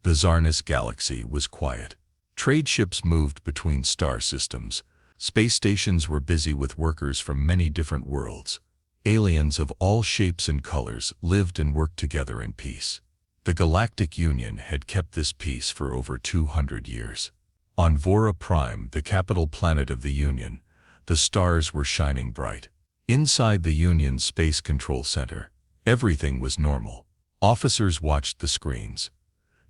The Czarnus galaxy was quiet. Trade ships moved between star systems. Space stations were busy with workers from many different worlds. Aliens of all shapes and colors lived and worked together in peace. The Galactic Union had kept this peace for over 200 years. On Vora Prime, the capital planet of the Union, the stars were shining bright. Inside the Union's Space Control Center, everything was normal. Officers watched the screens.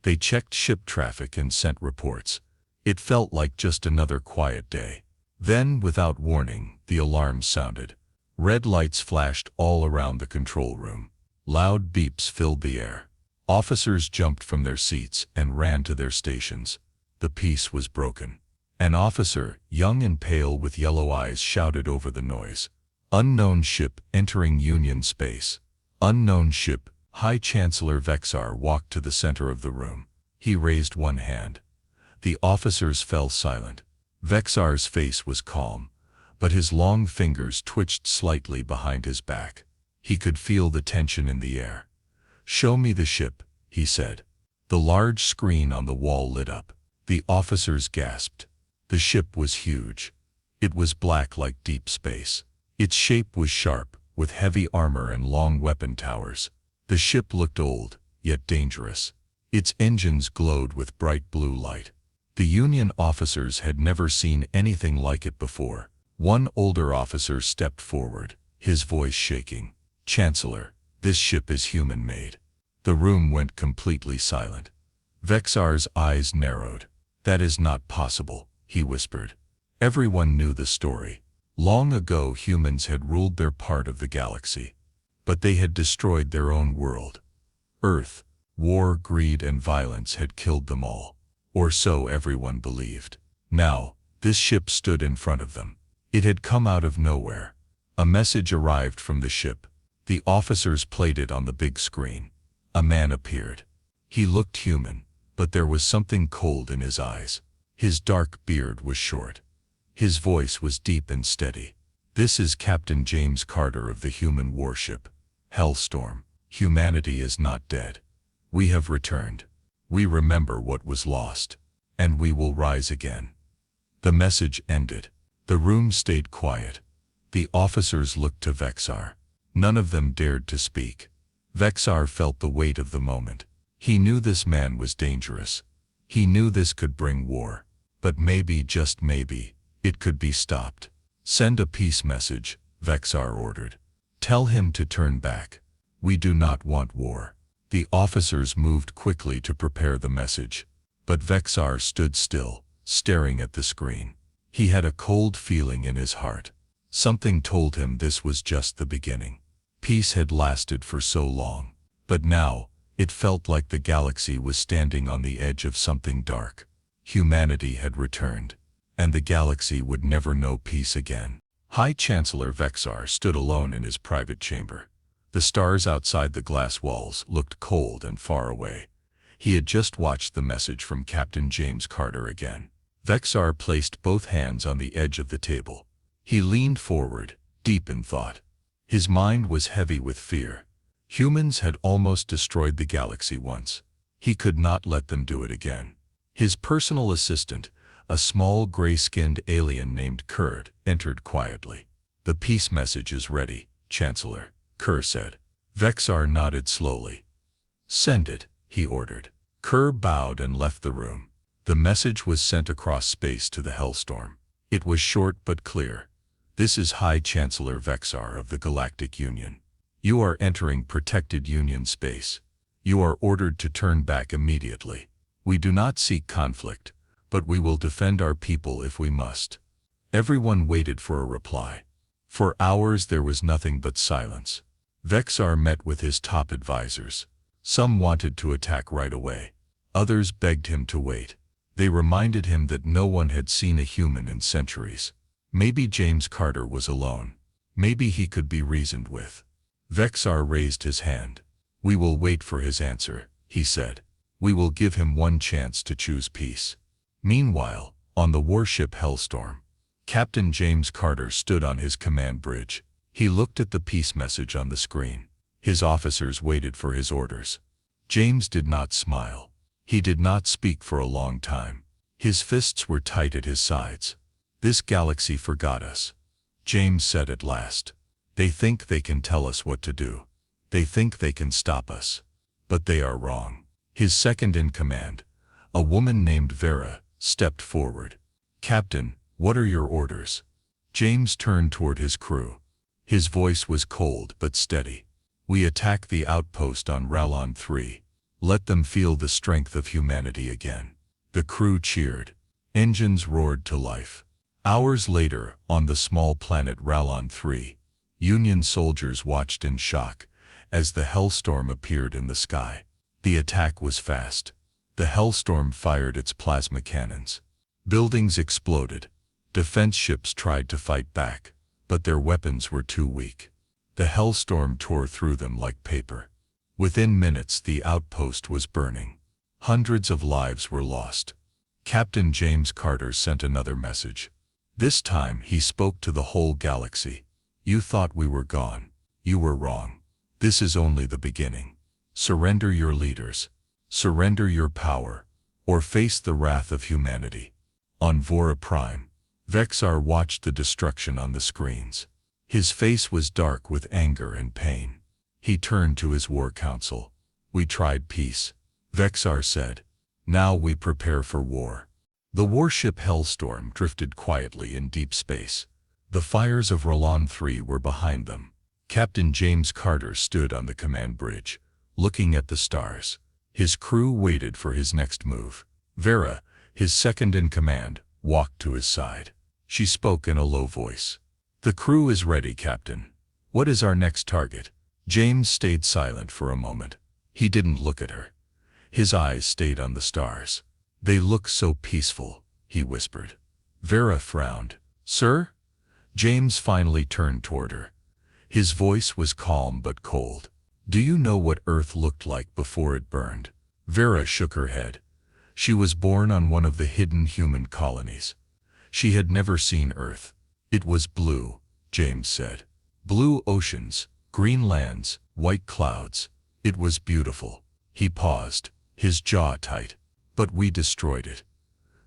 They checked ship traffic and sent reports. It felt like just another quiet day. Then, without warning, the alarm sounded. Red lights flashed all around the control room. Loud beeps filled the air. Officers jumped from their seats and ran to their stations. The peace was broken. An officer, young and pale with yellow eyes, shouted over the noise. "Unknown ship entering Union space." Unknown ship. High Chancellor Vexar walked to the center of the room. He raised one hand. The officers fell silent. Vexar's face was calm, but his long fingers twitched slightly behind his back. He could feel the tension in the air. "Show me the ship," he said. The large screen on the wall lit up. The officers gasped. The ship was huge. It was black like deep space. Its shape was sharp, with heavy armor and long weapon towers. The ship looked old, yet dangerous. Its engines glowed with bright blue light. The Union officers had never seen anything like it before. One older officer stepped forward, his voice shaking. "Chancellor, this ship is human-made." The room went completely silent. Vexar's eyes narrowed. "That is not possible," he whispered. Everyone knew the story. Long ago, humans had ruled their part of the galaxy. But they had destroyed their own world. Earth, war, greed, and violence had killed them all. Or so everyone believed. Now, this ship stood in front of them. It had come out of nowhere. A message arrived from the ship. The officers played it on the big screen. A man appeared. He looked human, but there was something cold in his eyes. His dark beard was short. His voice was deep and steady. "This is Captain James Carter of the human warship Hellstorm. Humanity is not dead. We have returned. We remember what was lost, and we will rise again." The message ended. The room stayed quiet. The officers looked to Vexar. None of them dared to speak. Vexar felt the weight of the moment. He knew this man was dangerous. He knew this could bring war. But maybe, just maybe, it could be stopped. "Send a peace message," Vexar ordered. "Tell him to turn back. We do not want war." The officers moved quickly to prepare the message. But Vexar stood still, staring at the screen. He had a cold feeling in his heart. Something told him this was just the beginning. Peace had lasted for so long. But now, it felt like the galaxy was standing on the edge of something dark. Humanity had returned, and the galaxy would never know peace again. High Chancellor Vexar stood alone in his private chamber. The stars outside the glass walls looked cold and far away. He had just watched the message from Captain James Carter again. Vexar placed both hands on the edge of the table. He leaned forward, deep in thought. His mind was heavy with fear. Humans had almost destroyed the galaxy once. He could not let them do it again. His personal assistant, a small gray-skinned alien named Kurd, entered quietly. "The peace message is ready, Chancellor," Kerr said. Vexar nodded slowly. "Send it," he ordered. Kerr bowed and left the room. The message was sent across space to the Hellstorm. It was short but clear. "This is High Chancellor Vexar of the Galactic Union. You are entering protected Union space. You are ordered to turn back immediately. We do not seek conflict, but we will defend our people if we must." Everyone waited for a reply. For hours there was nothing but silence. Vexar met with his top advisors. Some wanted to attack right away. Others begged him to wait. They reminded him that no one had seen a human in centuries. Maybe James Carter was alone. Maybe he could be reasoned with. Vexar raised his hand. "We will wait for his answer," he said. "We will give him one chance to choose peace." Meanwhile, on the warship Hellstorm, Captain James Carter stood on his command bridge. He looked at the peace message on the screen. His officers waited for his orders. James did not smile. He did not speak for a long time. His fists were tight at his sides. "This galaxy forgot us," James said at last. "They think they can tell us what to do. They think they can stop us. But they are wrong." His second-in-command, a woman named Vera, stepped forward. "Captain, what are your orders?" James turned toward his crew. His voice was cold but steady. "We attack the outpost on Rallon 3. Let them feel the strength of humanity again." The crew cheered. Engines roared to life. Hours later, on the small planet Rallon 3, Union soldiers watched in shock as the Hellstorm appeared in the sky. The attack was fast. The Hellstorm fired its plasma cannons. Buildings exploded. Defense ships tried to fight back, but their weapons were too weak. The Hellstorm tore through them like paper. Within minutes, the outpost was burning. Hundreds of lives were lost. Captain James Carter sent another message. This time he spoke to the whole galaxy. "You thought we were gone. You were wrong. This is only the beginning. Surrender your leaders. Surrender your power, or face the wrath of humanity." On Vora Prime, Vexar watched the destruction on the screens. His face was dark with anger and pain. He turned to his war council. "We tried peace," Vexar said. "Now we prepare for war." The warship Hellstorm drifted quietly in deep space. The fires of Rallon 3 were behind them. Captain James Carter stood on the command bridge, looking at the stars. His crew waited for his next move. Vera, his second-in-command, walked to his side. She spoke in a low voice. "The crew is ready, Captain. What is our next target?" James stayed silent for a moment. He didn't look at her. His eyes stayed on the stars. "They look so peaceful," he whispered. Vera frowned. "Sir?" James finally turned toward her. His voice was calm but cold. "Do you know what Earth looked like before it burned?" Vera shook her head. She was born on one of the hidden human colonies. She had never seen Earth. "It was blue," James said. "Blue oceans, green lands, white clouds. It was beautiful." He paused, his jaw tight. "But we destroyed it.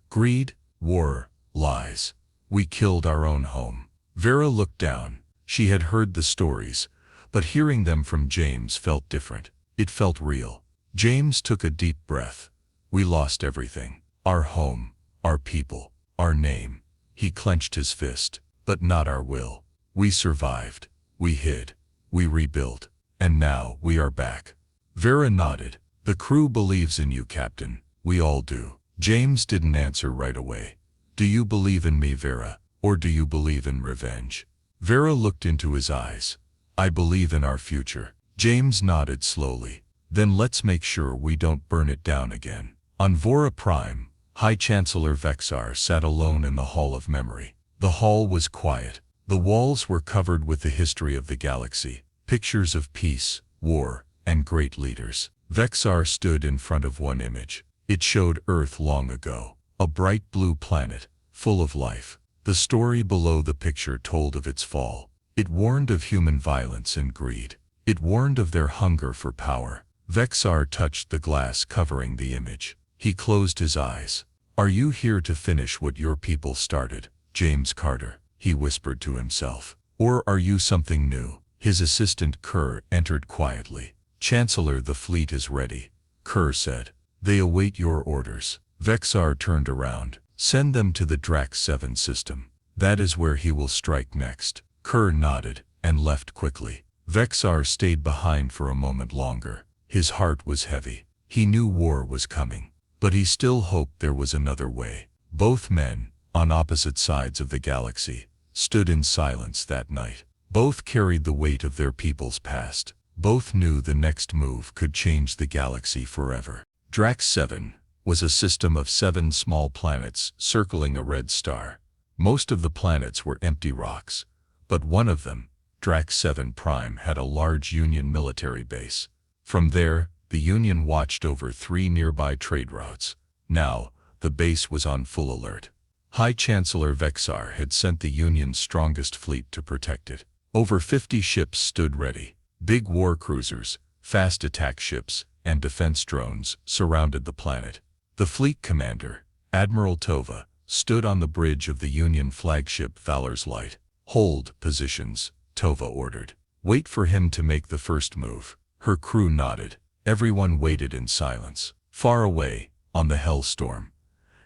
Greed, war, lies. We killed our own home." Vera looked down. She had heard the stories, but hearing them from James felt different. It felt real. James took a deep breath. "We lost everything. Our home, our people, our name." He clenched his fist. "But not our will. We survived. We hid. We rebuilt. And now we are back." Vera nodded. "The crew believes in you, Captain. We all do." James didn't answer right away. "Do you believe in me, Vera, or do you believe in revenge?" Vera looked into his eyes. "I believe in our future." James nodded slowly. "Then let's make sure we don't burn it down again." On Vora Prime, High Chancellor Vexar sat alone in the Hall of Memory. The hall was quiet. The walls were covered with the history of the galaxy, pictures of peace, war, and great leaders. Vexar stood in front of one image. It showed Earth long ago, a bright blue planet, full of life. The story below the picture told of its fall. It warned of human violence and greed. It warned of their hunger for power. Vexar touched the glass covering the image. He closed his eyes. "Are you here to finish what your people started, James Carter?" he whispered to himself. "Or are you something new?" His assistant Kerr entered quietly. "Chancellor, the fleet is ready," Kerr said. "They await your orders." Vexar turned around. "Send them to the Drax 7 system. That is where he will strike next." Kerr nodded and left quickly. Vexar stayed behind for a moment longer. His heart was heavy. He knew war was coming, but he still hoped there was another way. Both men, on opposite sides of the galaxy, stood in silence that night. Both carried the weight of their people's past. Both knew the next move could change the galaxy forever. Drax 7 was a system of 7 small planets circling a red star. Most of the planets were empty rocks, but one of them, Drax 7 Prime, had a large Union military base. From there, the Union watched over 3 nearby trade routes. Now, the base was on full alert. High Chancellor Vexar had sent the Union's strongest fleet to protect it. Over 50 ships stood ready. Big war cruisers, fast attack ships, and defense drones surrounded the planet. The fleet commander, Admiral Tova, stood on the bridge of the Union flagship Valor's Light. "Hold positions," Tova ordered. "Wait for him to make the first move." Her crew nodded. Everyone waited in silence. Far away, on the Hellstorm,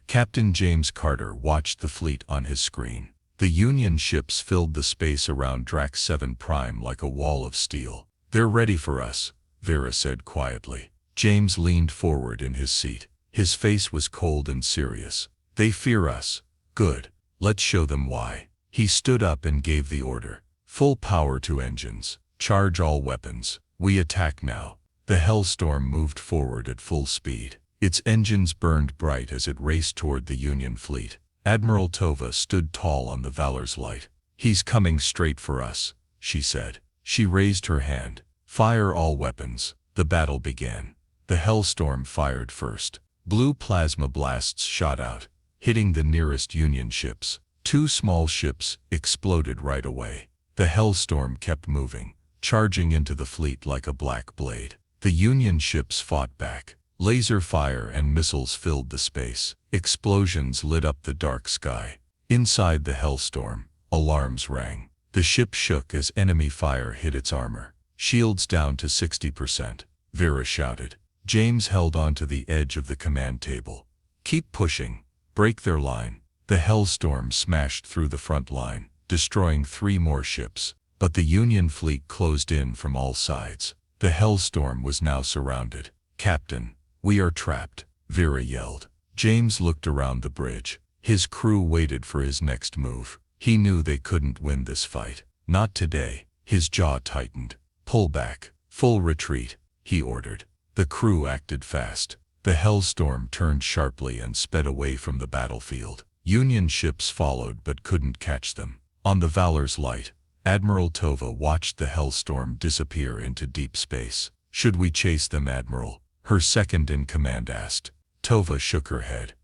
Captain James Carter watched the fleet on his screen. The Union ships filled the space around Drax 7 Prime like a wall of steel. "They're ready for us," Vera said quietly. James leaned forward in his seat. His face was cold and serious. "They fear us. Good. Let's show them why." He stood up and gave the order. "Full power to engines. Charge all weapons. We attack now." The Hellstorm moved forward at full speed. Its engines burned bright as it raced toward the Union fleet. Admiral Tova stood tall on the Valor's Light. "He's coming straight for us," she said. She raised her hand. "Fire all weapons." The battle began. The Hellstorm fired first. Blue plasma blasts shot out, hitting the nearest Union ships. 2 small ships exploded right away. The Hellstorm kept moving, charging into the fleet like a black blade. The Union ships fought back. Laser fire and missiles filled the space. Explosions lit up the dark sky. Inside the Hellstorm, alarms rang. The ship shook as enemy fire hit its armor. "Shields down to 60%, Vera shouted. James held onto the edge of the command table. "Keep pushing. Break their line." The Hellstorm smashed through the front line, destroying 3 more ships. But the Union fleet closed in from all sides. The Hellstorm was now surrounded. "Captain, we are trapped," Vera yelled. James looked around the bridge. His crew waited for his next move. He knew they couldn't win this fight. Not today. His jaw tightened. "Pull back. Full retreat," he ordered. The crew acted fast. The Hellstorm turned sharply and sped away from the battlefield. Union ships followed but couldn't catch them. On the Valor's Light, Admiral Tova watched the Hellstorm disappear into deep space. "Should we chase them, Admiral?" her second-in-command asked. Tova shook her head.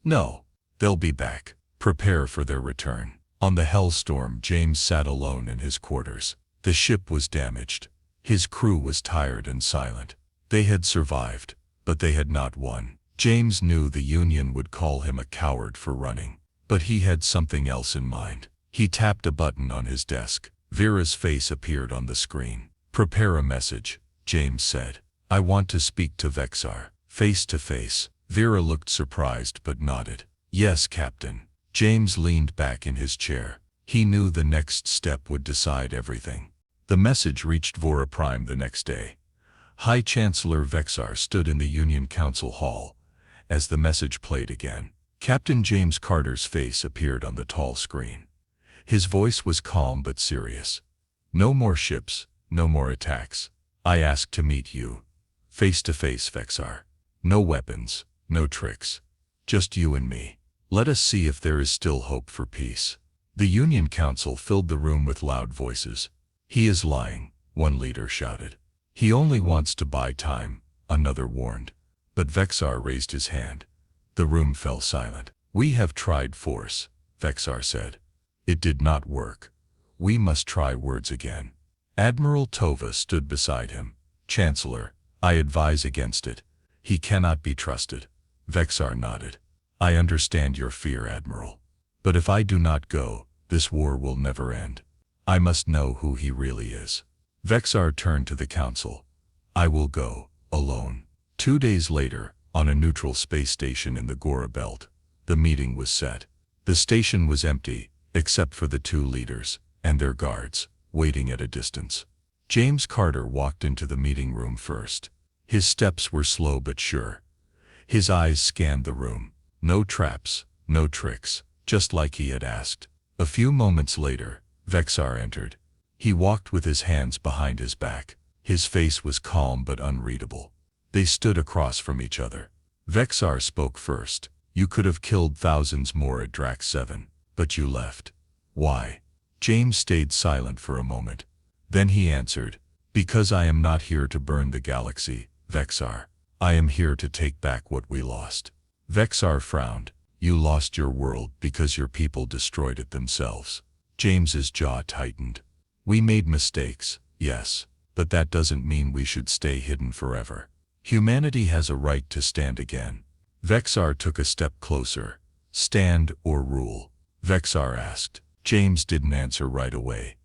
"No. They'll be back. Prepare for their return." On the Hellstorm, James sat alone in his quarters. The ship was damaged. His crew was tired and silent. They had survived, but they had not won. James knew the Union would call him a coward for running. But he had something else in mind. He tapped a button on his desk. Vera's face appeared on the screen. "Prepare a message," James said. "I want to speak to Vexar, face to face." Vera looked surprised but nodded. "Yes, Captain." James leaned back in his chair. He knew the next step would decide everything. The message reached Vora Prime the next day. High Chancellor Vexar stood in the Union Council Hall. As the message played again, Captain James Carter's face appeared on the tall screen. His voice was calm but serious. "No more ships, no more attacks. I ask to meet you. Face to face, Vexar. No weapons, no tricks. Just you and me. Let us see if there is still hope for peace." The Union Council filled the room with loud voices. "He is lying," one leader shouted. "He only wants to buy time," another warned. But Vexar raised his hand. The room fell silent. "We have tried force," Vexar said. "It did not work. We must try words again." Admiral Tova stood beside him. "Chancellor, I advise against it. He cannot be trusted." Vexar nodded. "I understand your fear, Admiral. But if I do not go, this war will never end. I must know who he really is." Vexar turned to the council. "I will go, alone." 2 days later, on a neutral space station in the Gora Belt, the meeting was set. The station was empty, except for the 2 leaders and their guards, waiting at a distance. James Carter walked into the meeting room first. His steps were slow but sure. His eyes scanned the room. No traps, no tricks, just like he had asked. A few moments later, Vexar entered. He walked with his hands behind his back. His face was calm but unreadable. They stood across from each other. Vexar spoke first. "You could have killed thousands more at Drax 7, but you left. Why?" James stayed silent for a moment. Then he answered, "Because I am not here to burn the galaxy, Vexar. I am here to take back what we lost." Vexar frowned. "You lost your world because your people destroyed it themselves." James's jaw tightened. "We made mistakes, yes, but that doesn't mean we should stay hidden forever." Humanity has a right to stand again. Vexar took a step closer. Stand or rule? Vexar asked. James didn't answer right away.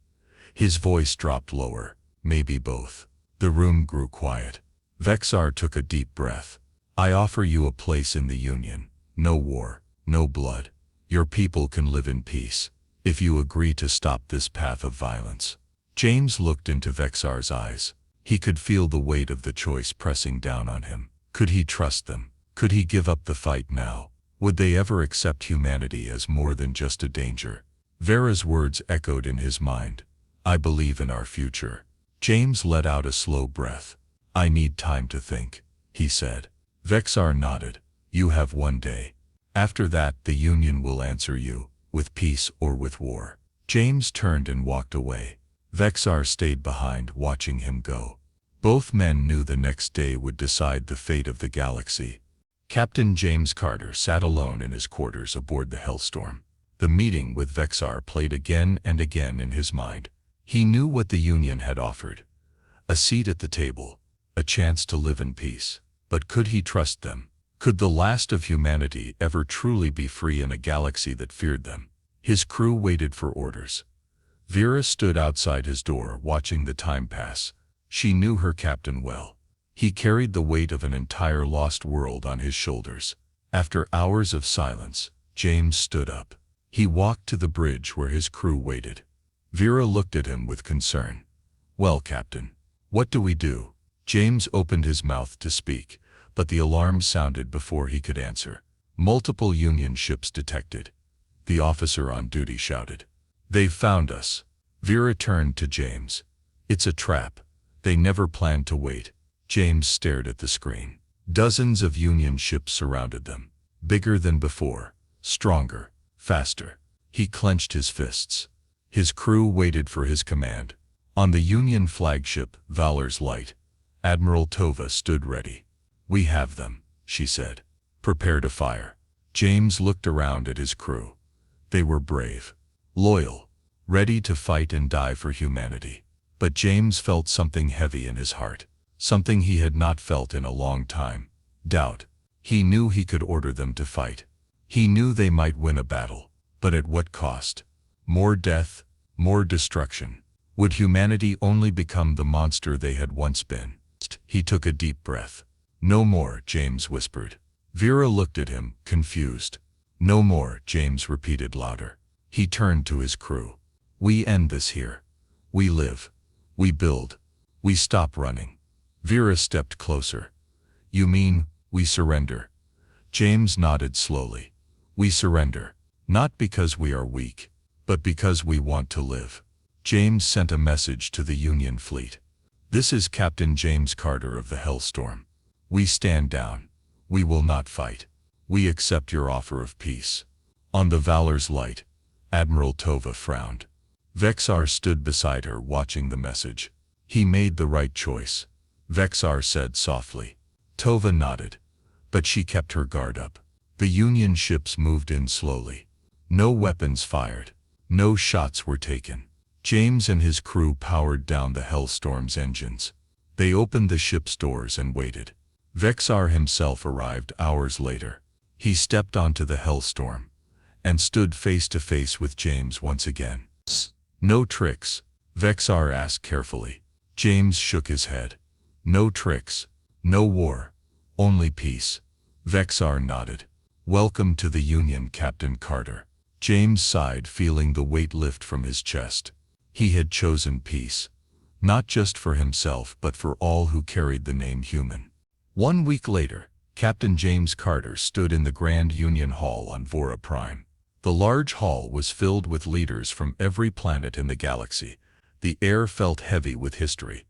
His voice dropped lower. Maybe both. The room grew quiet. Vexar took a deep breath. I offer you a place in the Union. No war, no blood. Your people can live in peace, if you agree to stop this path of violence. James looked into Vexar's eyes. He could feel the weight of the choice pressing down on him. Could he trust them? Could he give up the fight now? Would they ever accept humanity as more than just a danger? Vera's words echoed in his mind. I believe in our future. James let out a slow breath. I need time to think, he said. Vexar nodded. You have 1 day. After that, the Union will answer you, with peace or with war. James turned and walked away. Vexar stayed behind, watching him go. Both men knew the next day would decide the fate of the galaxy. Captain James Carter sat alone in his quarters aboard the Hellstorm. The meeting with Vexar played again and again in his mind. He knew what the Union had offered. A seat at the table, a chance to live in peace. But could he trust them? Could the last of humanity ever truly be free in a galaxy that feared them? His crew waited for orders. Vera stood outside his door, watching the time pass. She knew her captain well. He carried the weight of an entire lost world on his shoulders. After hours of silence, James stood up. He walked to the bridge where his crew waited. Vera looked at him with concern. Well, Captain, what do we do? James opened his mouth to speak, but the alarm sounded before he could answer. Multiple Union ships detected. The officer on duty shouted. They've found us. Vera turned to James. It's a trap. They never planned to wait. James stared at the screen. Dozens of Union ships surrounded them. Bigger than before. Stronger. Faster. He clenched his fists. His crew waited for his command. On the Union flagship, Valor's Light, Admiral Tova stood ready. We have them, she said. Prepare to fire. James looked around at his crew. They were brave. Loyal. Ready to fight and die for humanity. But James felt something heavy in his heart. Something he had not felt in a long time. Doubt. He knew he could order them to fight. He knew they might win a battle. But at what cost? More death, more destruction. Would humanity only become the monster they had once been? He took a deep breath. No more, James whispered. Vera looked at him, confused. No more, James repeated louder. He turned to his crew. We end this here. We live. We build. We stop running. Vera stepped closer. You mean, we surrender? James nodded slowly. We surrender. Not because we are weak, but because we want to live. James sent a message to the Union fleet. This is Captain James Carter of the Hellstorm. We stand down. We will not fight. We accept your offer of peace. On the Valor's Light, Admiral Tova frowned. Vexar stood beside her, watching the message. He made the right choice, Vexar said softly. Tova nodded, but she kept her guard up. The Union ships moved in slowly. No weapons fired. No shots were taken. James and his crew powered down the Hellstorm's engines. They opened the ship's doors and waited. Vexar himself arrived hours later. He stepped onto the Hellstorm and stood face to face with James once again. No tricks? Vexar asked carefully. James shook his head. No tricks. No war. Only peace. Vexar nodded. Welcome to the Union, Captain Carter. James sighed, feeling the weight lift from his chest. He had chosen peace. Not just for himself, but for all who carried the name human. 1 week later, Captain James Carter stood in the Grand Union Hall on Vora Prime. The large hall was filled with leaders from every planet in the galaxy. The air felt heavy with history.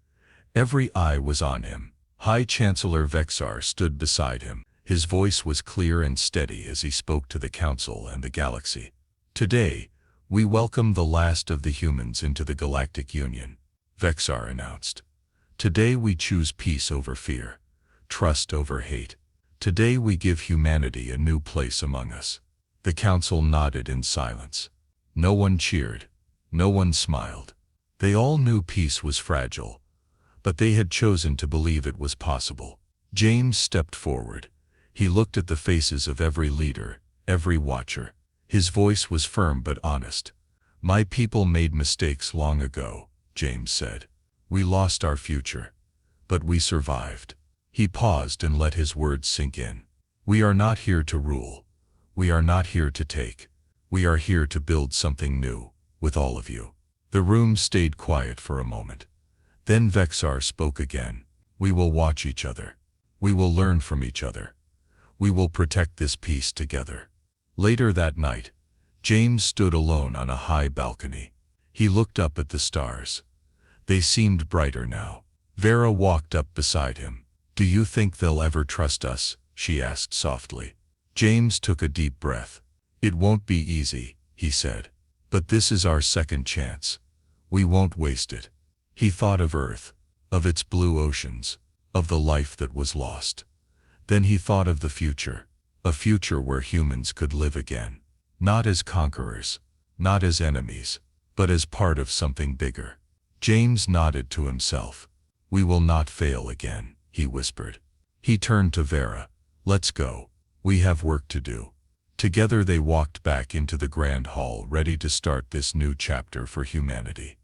Every eye was on him. High Chancellor Vexar stood beside him. His voice was clear and steady as he spoke to the Council and the galaxy. Today, we welcome the last of the humans into the Galactic Union, Vexar announced. Today we choose peace over fear, trust over hate. Today we give humanity a new place among us. The Council nodded in silence. No one cheered. No one smiled. They all knew peace was fragile, but they had chosen to believe it was possible. James stepped forward. He looked at the faces of every leader, every watcher. His voice was firm but honest. "My people made mistakes long ago," James said. "We lost our future. But we survived." He paused and let his words sink in. "We are not here to rule. We are not here to take. We are here to build something new, with all of you." The room stayed quiet for a moment. Then Vexar spoke again. "We will watch each other. We will learn from each other. We will protect this peace together." Later that night, James stood alone on a high balcony. He looked up at the stars. They seemed brighter now. Vera walked up beside him. "Do you think they'll ever trust us?" she asked softly. James took a deep breath. "It won't be easy," he said. "But this is our second chance. We won't waste it." He thought of Earth, of its blue oceans, of the life that was lost. Then he thought of the future, a future where humans could live again. Not as conquerors, not as enemies, but as part of something bigger. James nodded to himself. "We will not fail again," he whispered. He turned to Vera. "Let's go. We have work to do." Together they walked back into the grand hall, ready to start this new chapter for humanity.